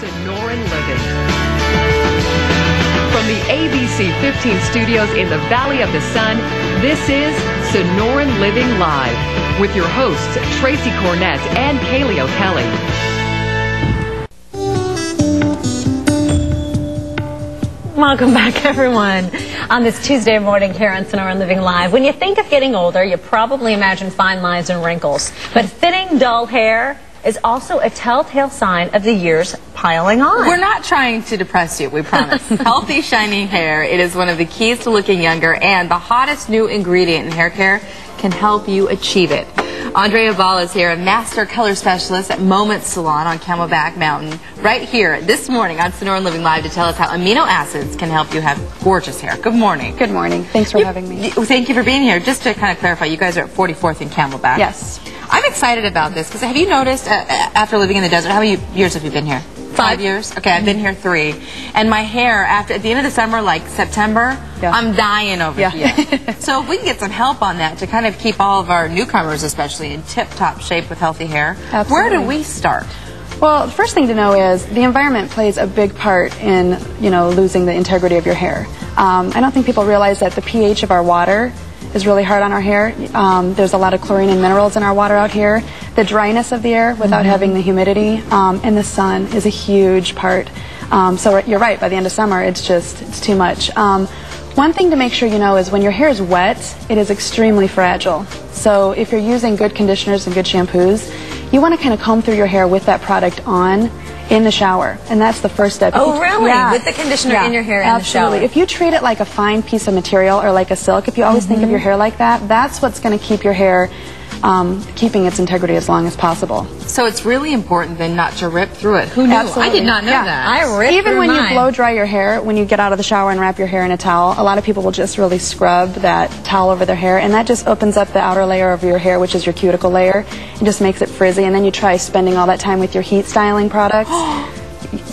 Sonoran Living. From the ABC 15 studios in the Valley of the Sun, this is Sonoran Living Live with your hosts Tracy Cornett and Kaylee O'Kelly. Welcome back, everyone, on this Tuesday morning here on Sonoran Living Live. When you think of getting older, you probably imagine fine lines and wrinkles. But thinning, dull hair is also a telltale sign of the years piling on. We're not trying to depress you, we promise. Healthy, shiny hair, it is one of the keys to looking younger, and the hottest new ingredient in hair care can help you achieve it. Andrea Noel is here, a master color specialist at Moment Salon on Camelback Mountain, right here this morning on Sonoran Living Live to tell us how amino acids can help you have gorgeous hair. Good morning. Good morning. Thanks for having me. Thank you for being here. Just to kind of clarify, you guys are at 44th and Camelback. Yes. I'm excited about this because have you noticed, after living in the desert, how many years have you been here? 5 years? Okay, I've been here 3. And my hair, at the end of the summer, like September, I'm dying over here. So if we can get some help on that to kind of keep all of our newcomers, especially, in tip-top shape with healthy hair, where do we start? Well, the first thing to know is the environment plays a big part in, losing the integrity of your hair. I don't think people realize that the pH of our water is really hard on our hair. There's a lot of chlorine and minerals in our water out here. The dryness of the air without having the humidity and the sun is a huge part. So you're right, by the end of summer it's too much. One thing to make sure you know is when your hair is wet, it is extremely fragile. So if you're using good conditioners and good shampoos, you want to kind of comb through your hair with that product on in the shower, and that's the first step. Oh, really? Yeah. With the conditioner in your hair in the shower? Absolutely. If you treat it like a fine piece of material or like a silk, if you always think of your hair like that, that's what's going to keep your hair keeping its integrity as long as possible. So it's really important then not to rip through it. Who knew? Absolutely. I did not know that. I ripped Even through when mine. you blow dry your hair, when you get out of the shower and wrap your hair in a towel, a lot of people will just really scrub that towel over their hair, and that just opens up the outer layer of your hair, which is your cuticle layer, and just makes it frizzy. And then you try spending all that time with your heat styling products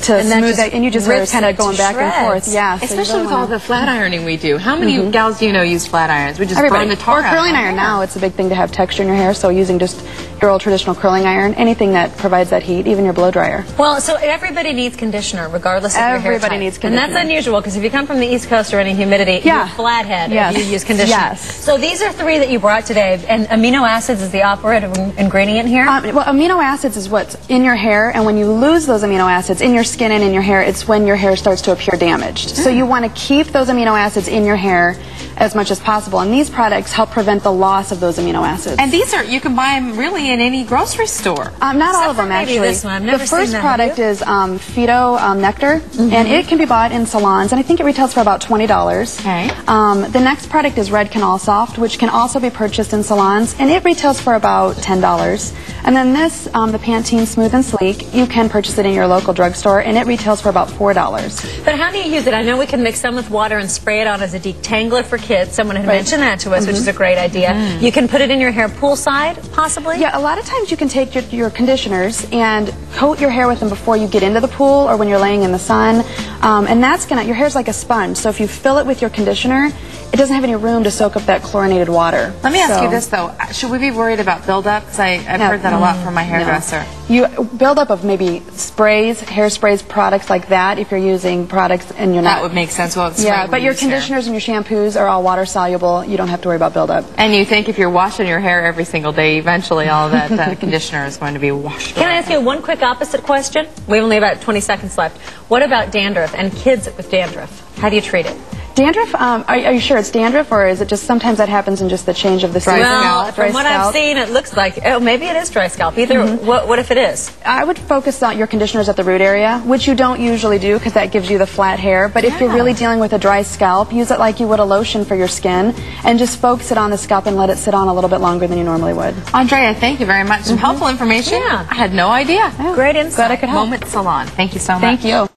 to smooth that, and you just are kind of going back and forth. Yeah, especially with all the flat ironing we do. How many gals do you know use flat irons? We just burn the tar out. Or curling iron now. It's a big thing to have texture in your hair, so using just your old traditional curling iron, anything that provides that heat, even your blow dryer. Well, so everybody needs conditioner, regardless of your hair type. Everybody needs conditioner. And that's unusual, because if you come from the East Coast or any humidity, you're flathead if you use conditioner. Yes. So these are 3 that you brought today, and amino acids is the operative ingredient here? Well, amino acids is what's in your hair, and when you lose those amino acids in your skin and in your hair, it's when your hair starts to appear damaged. So you want to keep those amino acids in your hair as much as possible, and these products help prevent the loss of those amino acids. And these are, you can buy them really in any grocery store. Not all of them, actually. This one. I've never the first seen that, product is Phyto Nectar, and it can be bought in salons, and I think it retails for about $20. Okay. The next product is Red Canal Soft, which can also be purchased in salons, and it retails for about $10. And then this, the Pantene Smooth and Sleek, you can purchase it in your local drugstore, and it retails for about $4. But how do you use it? I know we can mix some with water and spray it on as a detangler for kids. Someone had mentioned that to us, which is a great idea. You can put it in your hair poolside, possibly? Yeah, a lot of times you can take your conditioners and coat your hair with them before you get into the pool or when you're laying in the sun. And that's your hair's like a sponge, so if you fill it with your conditioner, it doesn't have any room to soak up that chlorinated water. Let me ask you this, though. Should we be worried about buildup? Because I've heard that a lot from my hairdresser. You buildup of maybe sprays, hairsprays, products like that. If you're using products and you're not, that would make sense. Well, but your conditioners and your shampoos are all water soluble. You don't have to worry about buildup. And you think if you're washing your hair every single day, eventually all of that conditioner is going to be washed away. Can I ask you one quick opposite question? We have only about 20 seconds left. What about dandruff and kids with dandruff? How do you treat it? Dandruff, are you sure it's dandruff, or is it just sometimes that happens in just the change of the season? Well, from what I've seen, it looks like, maybe it is dry scalp. Either, what if it is? I would focus on your conditioners at the root area, which you don't usually do because that gives you the flat hair. But if you're really dealing with a dry scalp, use it like you would a lotion for your skin, and just focus it on the scalp and let it sit on a little bit longer than you normally would. Andrea, thank you very much. Some helpful information. Yeah. I had no idea. Great insight. Glad I could help. Moment Salon. Thank you so much. Thank you.